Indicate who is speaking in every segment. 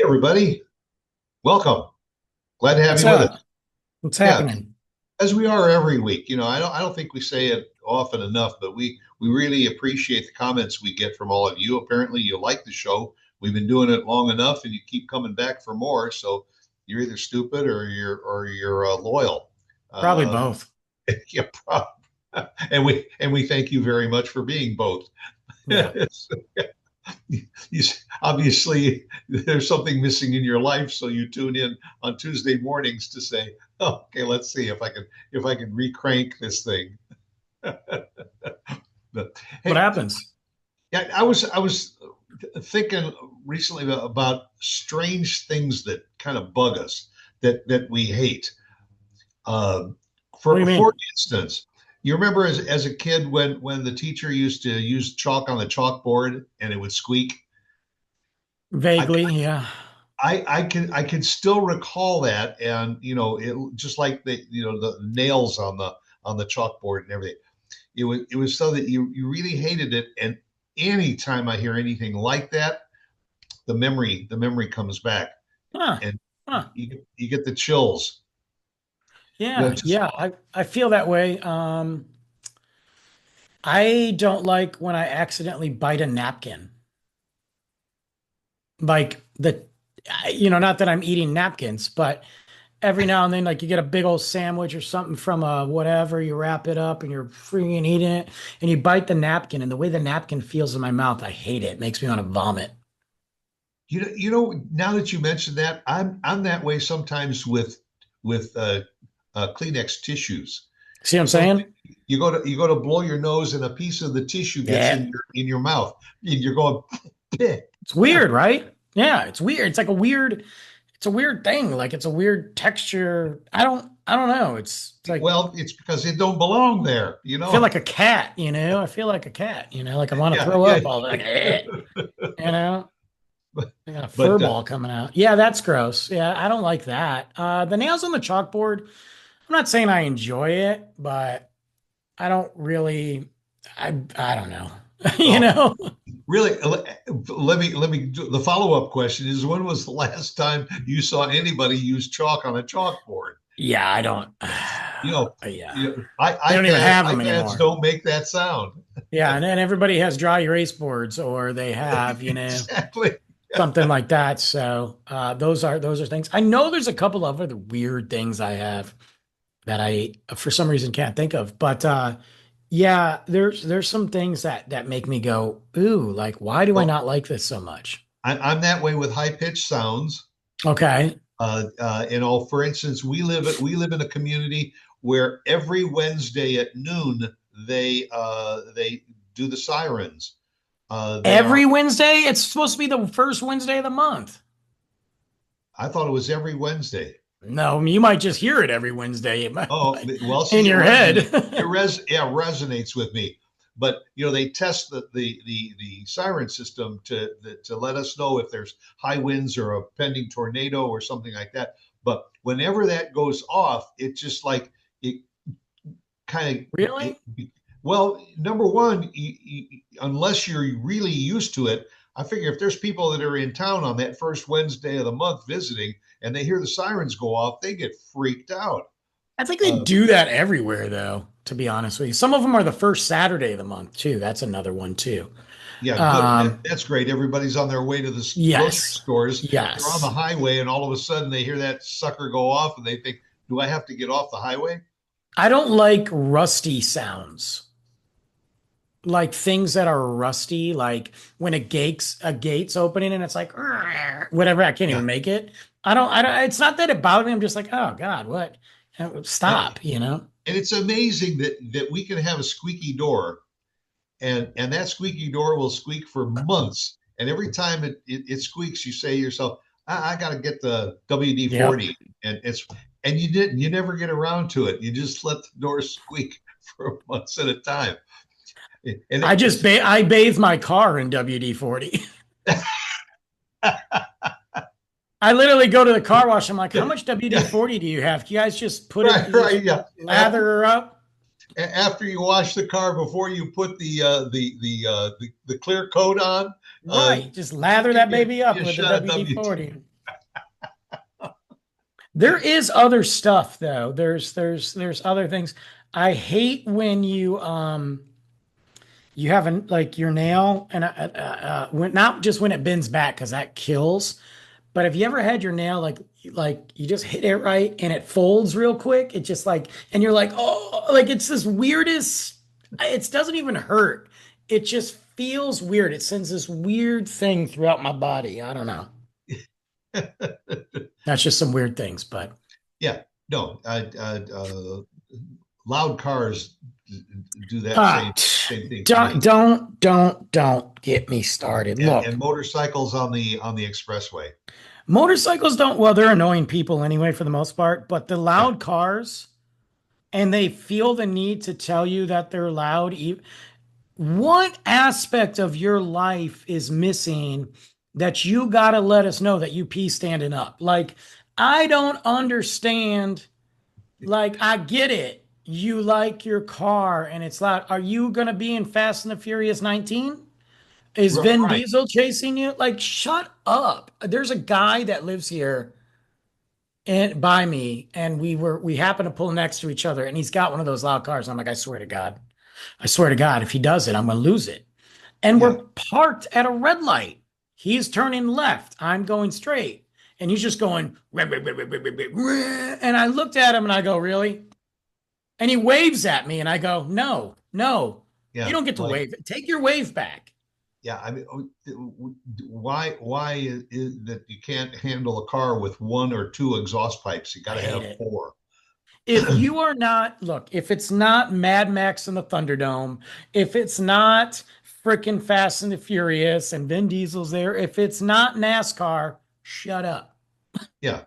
Speaker 1: Everybody. Welcome. Glad to have
Speaker 2: What's
Speaker 1: you with us.
Speaker 2: up? What's
Speaker 1: Yeah,
Speaker 2: happening?
Speaker 1: as we are every week. I don't think we say it often enough, but we really appreciate the comments we get from all of you. Apparently, you like the show. We've been doing it long enough, and you keep coming back for more. So you're either stupid or you're loyal.
Speaker 2: Probably
Speaker 1: Uh,
Speaker 2: both.
Speaker 1: yeah, and we thank you very much for being both.
Speaker 2: Yeah.
Speaker 1: Obviously there's something missing in your life, so you tune in on Tuesday mornings to say, oh, okay, let's see if I can recrank this thing. But
Speaker 2: What
Speaker 1: hey,
Speaker 2: happens?
Speaker 1: yeah, I was thinking recently about strange things that kind of bug us, that we hate. Uh,
Speaker 2: What do you
Speaker 1: for
Speaker 2: mean?
Speaker 1: instance, you remember as a kid when the teacher used to use chalk on the chalkboard and it would squeak. I,
Speaker 2: Vaguely, yeah.
Speaker 1: I can still recall that, and it just like the nails on the chalkboard and everything. It was so that you really hated it, and anytime I hear anything like that, the memory comes back,
Speaker 2: Huh.
Speaker 1: and
Speaker 2: Huh.
Speaker 1: you get the chills.
Speaker 2: Yeah,
Speaker 1: Just
Speaker 2: yeah. I feel that way. I don't like when I accidentally bite a napkin. Like not that I'm eating napkins, but every now and then, like you get a big old sandwich or something from a whatever, you wrap it up and you're freaking eating it, and you bite the napkin, and the way the napkin feels in my mouth, I hate it. It makes me want to vomit.
Speaker 1: now that you mentioned that, I'm that way sometimes with Kleenex tissues.
Speaker 2: See what I'm
Speaker 1: Some
Speaker 2: saying?
Speaker 1: you go to blow your nose and a piece of the tissue gets
Speaker 2: Yeah.
Speaker 1: in your mouth. You're going, "Bleh,
Speaker 2: It's
Speaker 1: bleh."
Speaker 2: weird, right? Yeah, it's weird. It's a weird thing. Like it's a weird texture. I don't know. It's like
Speaker 1: Well, it's because it don't belong there, you
Speaker 2: I feel
Speaker 1: know.
Speaker 2: like a cat, you know? I feel like a cat, like I want to
Speaker 1: Yeah,
Speaker 2: throw
Speaker 1: yeah.
Speaker 2: up all like, eh, you know?
Speaker 1: but
Speaker 2: I got a fur
Speaker 1: but
Speaker 2: ball coming out. Yeah, that's gross. Yeah, I don't like that. The nails on the chalkboard, I'm not saying I enjoy it, but I don't really I don't know. You
Speaker 1: well,
Speaker 2: know?
Speaker 1: really, let me the follow-up question is, when was the last time you saw anybody use chalk on a chalkboard?
Speaker 2: Yeah, I don't
Speaker 1: You know,
Speaker 2: yeah. They don't even have them
Speaker 1: iPads
Speaker 2: anymore.
Speaker 1: don't make that sound.
Speaker 2: Yeah, and then everybody has dry erase boards, or they have,
Speaker 1: Exactly.
Speaker 2: something like that. So those are things. I know there's a couple of other weird things I have that I for some reason can't think of. But yeah, there's some things that make me go, ooh, like why do I
Speaker 1: Well,
Speaker 2: not like this so much?
Speaker 1: I'm that way with high-pitched sounds.
Speaker 2: Okay.
Speaker 1: For instance, we live in a community where every Wednesday at noon they do the sirens. They are.
Speaker 2: Every Wednesday? It's supposed to be the first Wednesday of the month.
Speaker 1: I thought it was every Wednesday.
Speaker 2: No, you might just hear it every Wednesday
Speaker 1: Oh, well,
Speaker 2: in
Speaker 1: see,
Speaker 2: your head.
Speaker 1: yeah, resonates with me. But they test the siren system to let us know if there's high winds or a pending tornado or something like that. But whenever that goes off, it just like it kind of
Speaker 2: Really?
Speaker 1: well, number one, unless you're really used to it, I figure if there's people that are in town on that first Wednesday of the month visiting and they hear the sirens go off, they get freaked out.
Speaker 2: I think they
Speaker 1: Uh,
Speaker 2: do that everywhere, though, to be honest with you. Some of them are the first Saturday of the month, too. That's another one, too.
Speaker 1: yeah, good.
Speaker 2: Um,
Speaker 1: That's great. Everybody's on their way to the grocery
Speaker 2: yes.
Speaker 1: stores. They're on the
Speaker 2: Yes.
Speaker 1: highway, and all of a sudden they hear that sucker go off, and they think, "Do I have to get off the highway?"
Speaker 2: I don't like rusty sounds. Like things that are rusty, like when a gate's opening and it's like "Rrr," whatever, I can't
Speaker 1: Yeah,
Speaker 2: even make it. I don't, it's not that it bothers me. I'm just like, oh God, what?
Speaker 1: and,
Speaker 2: Stop.
Speaker 1: and it's amazing that we can have a squeaky door, and that squeaky door will squeak for months. And every time it squeaks, you say to yourself, I got to get the
Speaker 2: Yep.
Speaker 1: WD-40. And you never get around to it. You just let the door squeak for months at a time. And it's
Speaker 2: I bathe my car in WD-40. I literally go to the car wash. I'm like, how much
Speaker 1: yeah,
Speaker 2: WD-40 do you have? Can you guys just put it,
Speaker 1: right,
Speaker 2: you just
Speaker 1: right, yeah.
Speaker 2: lather her up?
Speaker 1: After you wash the car, before you put the clear coat on, uh,
Speaker 2: Right. Just lather
Speaker 1: you,
Speaker 2: that
Speaker 1: you,
Speaker 2: baby up
Speaker 1: you
Speaker 2: with the
Speaker 1: shot a W.
Speaker 2: WD-40. There is other stuff though. There's other things. I hate when you have an like your nail and when not just when it bends back because that kills, but have you ever had your nail like you just hit it right and it folds real quick? It just like and you're like, oh, like it's this weirdest, it doesn't even hurt. It just feels weird. It sends this weird thing throughout my body. I don't know. That's just some weird things, but
Speaker 1: Yeah, no, loud cars do that
Speaker 2: uh,
Speaker 1: same thing to
Speaker 2: don't
Speaker 1: me.
Speaker 2: don't don't get me started.
Speaker 1: And
Speaker 2: Look,
Speaker 1: motorcycles on the expressway.
Speaker 2: motorcycles don't, well, they're annoying people anyway for the most part, but the
Speaker 1: Yeah,
Speaker 2: loud cars and they feel the need to tell you that they're loud. What aspect of your life is missing that you got to let us know that you pee standing up? Like, I don't understand. Like, I get it. You like your car and it's loud. Are you going to be in Fast and the Furious 19? Is Vin
Speaker 1: right.
Speaker 2: Diesel chasing you? Like, shut up. There's a guy that lives here and by me, and we happen to pull next to each other, and he's got one of those loud cars. I'm like, I swear to God, if he does it, I'm gonna lose it. And we're
Speaker 1: Yeah,
Speaker 2: parked at a red light. He's turning left. I'm going straight. And he's just going, "Rah, rah, rah, rah, rah, rah, rah." And I looked at him and I go, really? And he waves at me and I go, no, no, you
Speaker 1: yeah.
Speaker 2: don't get to
Speaker 1: Like,
Speaker 2: wave. Take your wave back.
Speaker 1: yeah. I mean, why is that you can't handle a car with one or two exhaust pipes? You got
Speaker 2: I
Speaker 1: to
Speaker 2: hate
Speaker 1: have
Speaker 2: it.
Speaker 1: four.
Speaker 2: If you are not, look, if it's not Mad Max and the Thunderdome, if it's not freaking Fast and the Furious and Vin Diesel's there, if it's not NASCAR, shut up.
Speaker 1: Yeah.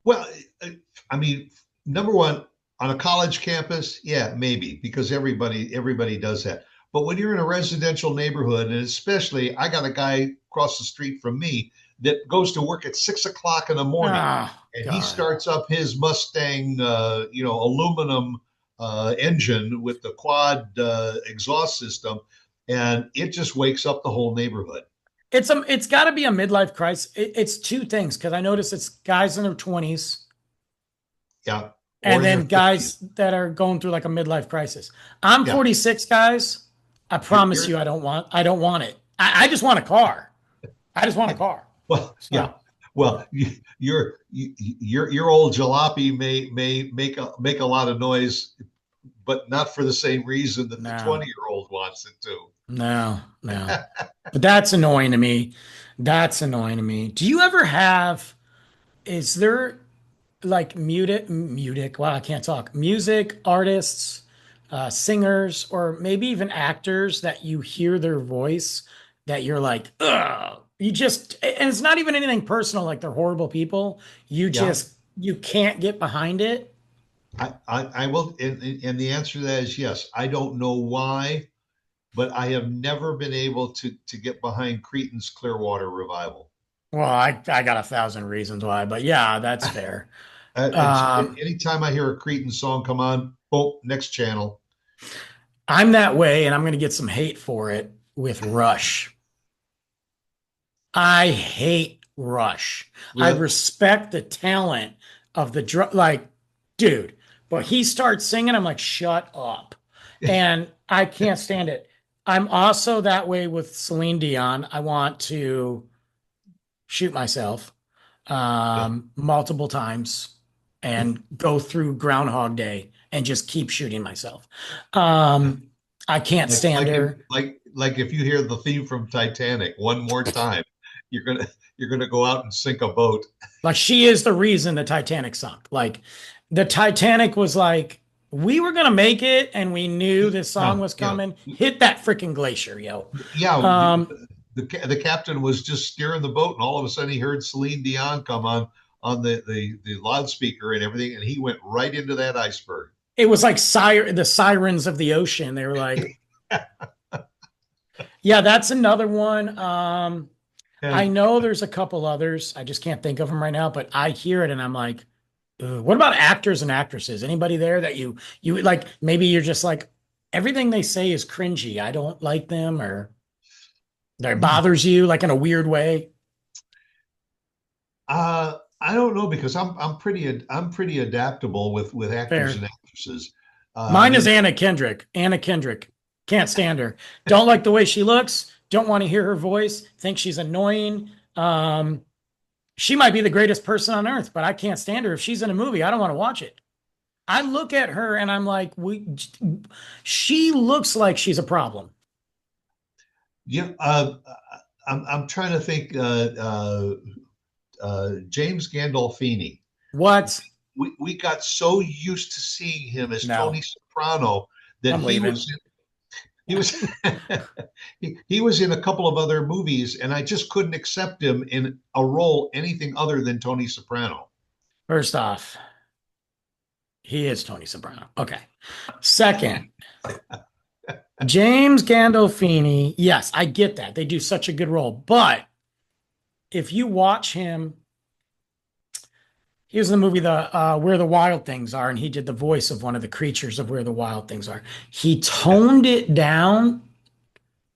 Speaker 1: Well, uh, I mean, number one, on a college campus, yeah, maybe because everybody does that. But when you're in a residential neighborhood, and especially I got a guy across the street from me that goes to work at 6 o'clock in the morning,
Speaker 2: Oh,
Speaker 1: and he
Speaker 2: God.
Speaker 1: starts up his Mustang, aluminum engine with the quad exhaust system, and it just wakes up the whole neighborhood.
Speaker 2: It's got to be a midlife crisis. It's two things because I notice it's guys in their 20s
Speaker 1: Yeah, or
Speaker 2: and
Speaker 1: in their
Speaker 2: then
Speaker 1: 50s.
Speaker 2: guys that are going through like a midlife crisis. I'm
Speaker 1: Yeah,
Speaker 2: 46, guys. I promise
Speaker 1: you're
Speaker 2: you I don't want it. I just want a car. I just want a
Speaker 1: yeah.
Speaker 2: car.
Speaker 1: Well, yeah.
Speaker 2: So
Speaker 1: Well, your old jalopy may make a lot of noise, but not for the same reason that the
Speaker 2: no,
Speaker 1: 20-year-old wants it
Speaker 2: no, no.
Speaker 1: to.
Speaker 2: But that's annoying to me. That's annoying to me. Do you ever have, is there like music, wow, I can't talk. Music artists, singers, or maybe even actors that you hear their voice that you're like, ugh, you just, and it's not even anything personal, like they're horrible people.
Speaker 1: Yeah,
Speaker 2: You can't get behind it.
Speaker 1: I will, and the answer to that is yes. I don't know why, but I have never been able to get behind Cretan's Clearwater Revival.
Speaker 2: Well, I got 1,000 reasons why, but yeah, that's fair.
Speaker 1: It's
Speaker 2: Um,
Speaker 1: anytime I hear a Cretan song come on, boom, next channel.
Speaker 2: I'm that way, and I'm going to get some hate for it with Rush. I hate Rush. I
Speaker 1: Real,
Speaker 2: respect the talent of the like, dude, but he starts singing, I'm like, shut up. And I can't stand it. I'm also that way with Celine Dion. I want to shoot myself
Speaker 1: yeah.
Speaker 2: multiple times and go through Groundhog Day and just keep shooting myself. I can't
Speaker 1: Like
Speaker 2: stand
Speaker 1: like if
Speaker 2: her.
Speaker 1: like if you hear the theme from Titanic one more time, you're gonna go out and sink a boat.
Speaker 2: Like she is the reason the Titanic sunk. Like the Titanic was like, we were gonna make it and we knew this song
Speaker 1: Yeah,
Speaker 2: was
Speaker 1: yeah,
Speaker 2: coming. Hit that freaking glacier, yo.
Speaker 1: yeah.
Speaker 2: Um,
Speaker 1: The captain was just steering the boat, and all of a sudden he heard Celine Dion come on the loudspeaker and everything, and he went right into that iceberg.
Speaker 2: it was like the sirens of the ocean. They were like, yeah, that's another one. I
Speaker 1: And
Speaker 2: know there's a couple others. I just can't think of them right now, but I hear it and I'm like, ugh. What about actors and actresses? Anybody there that you like maybe you're just like everything they say is cringy. I don't like them or that bothers you like in a weird way.
Speaker 1: I don't know because I'm pretty adaptable with actors and
Speaker 2: Fair.
Speaker 1: actresses. I
Speaker 2: Mine is
Speaker 1: mean,
Speaker 2: Anna Kendrick. Anna Kendrick. Can't stand her. Don't like the way she looks. Don't want to hear her voice. Think she's annoying. She might be the greatest person on earth, but I can't stand her. If she's in a movie, I don't want to watch it. I look at her and I'm like, she looks like she's a problem.
Speaker 1: yeah, I'm trying to think. James Gandolfini.
Speaker 2: What?
Speaker 1: We got so used to seeing him as Tony
Speaker 2: No,
Speaker 1: Soprano that
Speaker 2: I'm leaving.
Speaker 1: he was he was in a couple of other movies, and I just couldn't accept him in a role anything other than Tony Soprano.
Speaker 2: First off, he is Tony Soprano. Okay. Second, James Gandolfini. Yes, I get that. They do such a good role. But if you watch him, he was in the movie the Where the Wild Things Are, and he did the voice of one of the creatures of Where the Wild Things Are. He
Speaker 1: Yeah.
Speaker 2: toned it down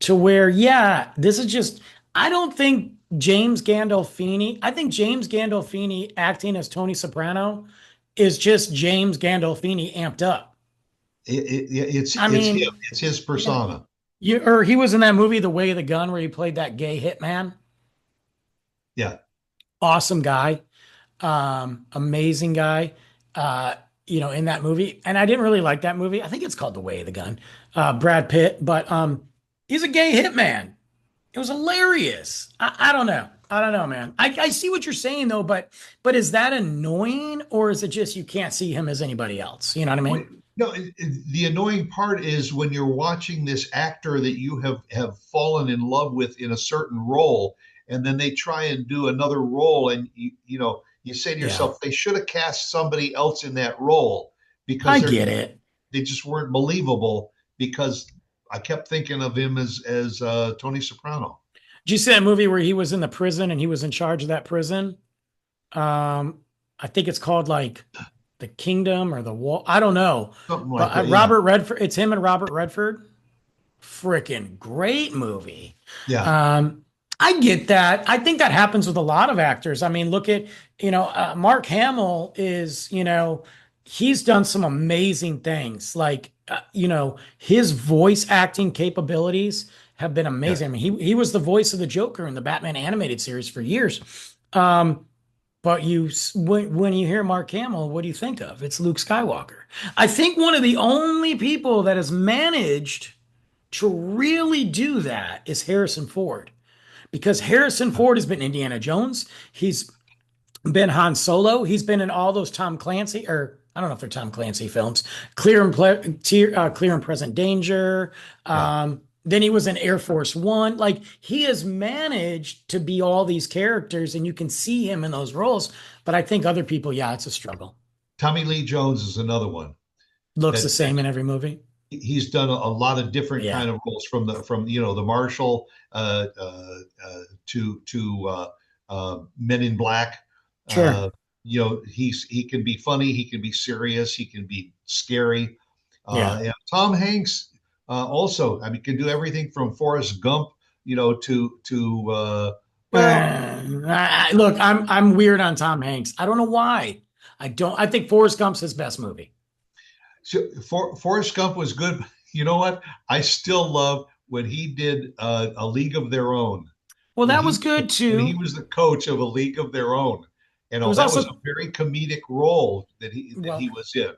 Speaker 2: to where, yeah, this is just, I don't think James Gandolfini, I think James Gandolfini acting as Tony Soprano is just James Gandolfini amped up. I
Speaker 1: It's him.
Speaker 2: mean,
Speaker 1: It's his
Speaker 2: you know,
Speaker 1: persona.
Speaker 2: or he was in that movie, The Way of the Gun, where he played that gay hitman.
Speaker 1: Yeah,
Speaker 2: Awesome guy, amazing guy. In that movie, and I didn't really like that movie. I think it's called The Way of the Gun. Brad Pitt, but he's a gay hitman. It was hilarious. I don't know. I don't know, man. I see what you're saying though, but is that annoying or is it just you can't see him as anybody else? You know what I
Speaker 1: Wait,
Speaker 2: mean?
Speaker 1: no, the annoying part is when you're watching this actor that you have fallen in love with in a certain role, and then they try and do another role, and you say to
Speaker 2: Yeah,
Speaker 1: yourself, they should have cast somebody else in that role because
Speaker 2: I get it.
Speaker 1: they just weren't believable. Because I kept thinking of him as Tony Soprano,
Speaker 2: Did you see that movie where he was in the prison and he was in charge of that prison? I think it's called like The Kingdom or The Wall. I don't know,
Speaker 1: something like
Speaker 2: but
Speaker 1: that. Yeah,
Speaker 2: Robert Redford. It's him and Robert Redford. Freaking great movie.
Speaker 1: yeah,
Speaker 2: Um, I get that. I think that happens with a lot of actors. I mean, look at, Mark Hamill is, he's done some amazing things. Like, his voice acting capabilities have been
Speaker 1: yeah.
Speaker 2: amazing. I mean, he was the voice of the Joker in the Batman animated series for years. Um, but when you hear Mark Hamill, what do you think of? It's Luke Skywalker. I think one of the only people that has managed to really do that is Harrison Ford, because Harrison Ford has been Indiana Jones. He's been Han Solo. He's been in all those Tom Clancy, or I don't know if they're Tom Clancy films, Clear and Present Danger.
Speaker 1: Yeah.
Speaker 2: Then he was in Air Force One. Like he has managed to be all these characters, and you can see him in those roles. But I think other people, yeah, it's a struggle.
Speaker 1: Tommy Lee Jones is another one
Speaker 2: Looks the
Speaker 1: that
Speaker 2: same in every movie.
Speaker 1: he's done a lot of different
Speaker 2: Yeah,
Speaker 1: kind of roles from the Marshal to Men in Black.
Speaker 2: sure.
Speaker 1: Uh, he can be funny, he can be serious, he can be scary.
Speaker 2: Yeah.
Speaker 1: And Tom Hanks also, I mean, can do everything from Forrest Gump, to well,
Speaker 2: Look, I'm weird on Tom Hanks. I don't know why. I don't. I think Forrest Gump's his best movie.
Speaker 1: so Forrest Gump was good. You know what? I still love when he did A League of Their Own.
Speaker 2: Well,
Speaker 1: when
Speaker 2: that
Speaker 1: he
Speaker 2: was good
Speaker 1: when he
Speaker 2: too.
Speaker 1: was the coach of A League of Their Own.
Speaker 2: It was
Speaker 1: That was a
Speaker 2: also
Speaker 1: very comedic role that he
Speaker 2: well,
Speaker 1: was in.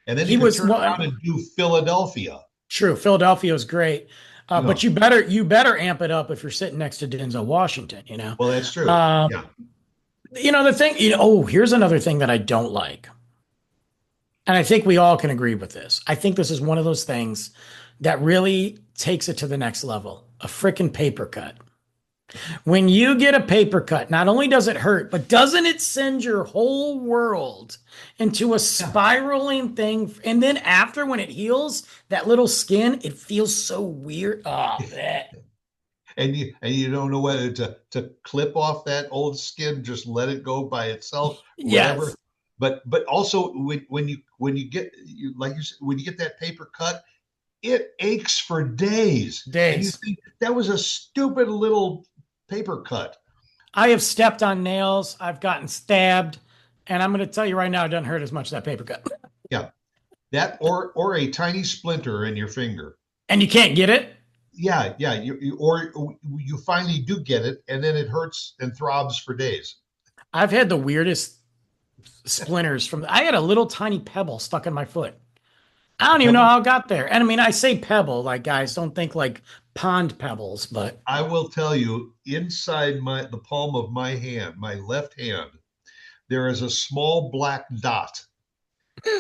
Speaker 1: And then he
Speaker 2: he
Speaker 1: could
Speaker 2: was
Speaker 1: turn
Speaker 2: well,
Speaker 1: around and do Philadelphia.
Speaker 2: true. Philadelphia was great, but
Speaker 1: No,
Speaker 2: you better amp it up if you're sitting next to Denzel Washington.
Speaker 1: well, that's true.
Speaker 2: Um,
Speaker 1: Yeah,
Speaker 2: the thing. Oh, here's another thing that I don't like, and I think we all can agree with this. I think this is one of those things that really takes it to the next level. A freaking paper cut. When you get a paper cut, not only does it hurt, but doesn't it send your whole world into a
Speaker 1: yeah.
Speaker 2: spiraling thing? And then after, when it heals, that little skin, it feels so weird. Oh, bleh.
Speaker 1: And you don't know whether to clip off that old skin, just let it go by itself, whatever.
Speaker 2: Yes,
Speaker 1: But also when you get like you said, when you get that paper cut, it aches for days, and you
Speaker 2: days.
Speaker 1: think that was a stupid little paper cut.
Speaker 2: I have stepped on nails. I've gotten stabbed. And I'm going to tell you right now, it doesn't hurt as much as that paper cut.
Speaker 1: Yeah, that or a tiny splinter in your finger.
Speaker 2: And you can't get it.
Speaker 1: Yeah, yeah. Or you finally do get it, and then it hurts and throbs for days.
Speaker 2: I've had the weirdest splinters from, I had a little tiny pebble stuck in my foot. I
Speaker 1: A
Speaker 2: don't even know
Speaker 1: pebble.
Speaker 2: how it got there. And I mean, I say pebble, like guys, don't think like pond pebbles, but
Speaker 1: I will tell you, inside the palm of my hand, my left hand, there is a small black dot.
Speaker 2: do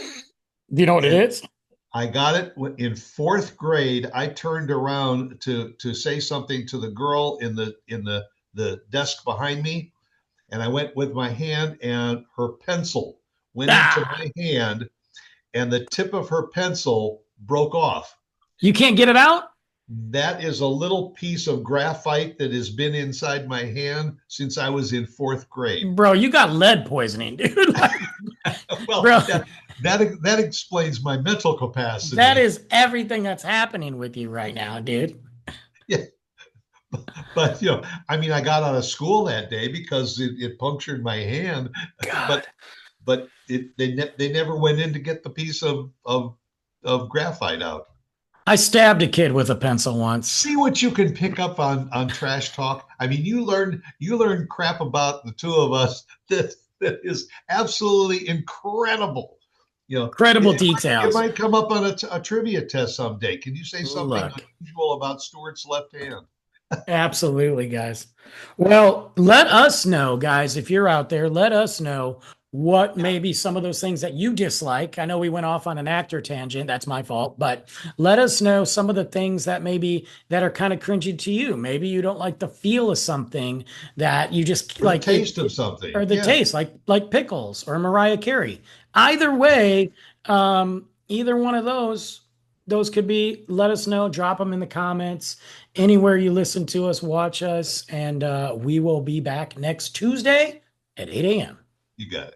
Speaker 2: you know what it
Speaker 1: And
Speaker 2: is?
Speaker 1: I got it in fourth grade. I turned around to say something to the girl in the desk behind me, and I went with my hand, and her pencil went into
Speaker 2: Ah,
Speaker 1: my hand, and the tip of her pencil broke off.
Speaker 2: you can't get it out?
Speaker 1: That is a little piece of graphite that has been inside my hand since I was in fourth grade.
Speaker 2: Bro, you got lead poisoning, dude. Like,
Speaker 1: Well,
Speaker 2: bro,
Speaker 1: that explains my mental
Speaker 2: that
Speaker 1: capacity.
Speaker 2: is everything that's happening with you right now, dude.
Speaker 1: Yeah, but I mean, I got out of school that day because it punctured my hand, but
Speaker 2: God.
Speaker 1: they never went in to get the piece of graphite out.
Speaker 2: I stabbed a kid with a pencil once.
Speaker 1: See what you can pick up on trash talk. I mean, you learn crap about the two of us that is absolutely incredible.
Speaker 2: Incredible
Speaker 1: It
Speaker 2: details.
Speaker 1: might come up on a trivia test someday. Can you say something
Speaker 2: Look,
Speaker 1: unusual about Stuart's left hand?
Speaker 2: absolutely, guys. Well, let us know, guys, if you're out there, let us know what
Speaker 1: Yeah,
Speaker 2: maybe some of those things that you dislike. I know we went off on an actor tangent. That's my fault, but let us know some of the things that maybe that are kind of cringy to you. Maybe you don't like the feel of something that you just
Speaker 1: or the
Speaker 2: like
Speaker 1: taste of
Speaker 2: it
Speaker 1: something.
Speaker 2: or the
Speaker 1: Yeah,
Speaker 2: taste, like pickles or Mariah Carey. Either way, either one of those could be. Let us know. Drop them in the comments anywhere you listen to us, watch us, and we will be back next Tuesday at 8 a.m.
Speaker 1: you got it.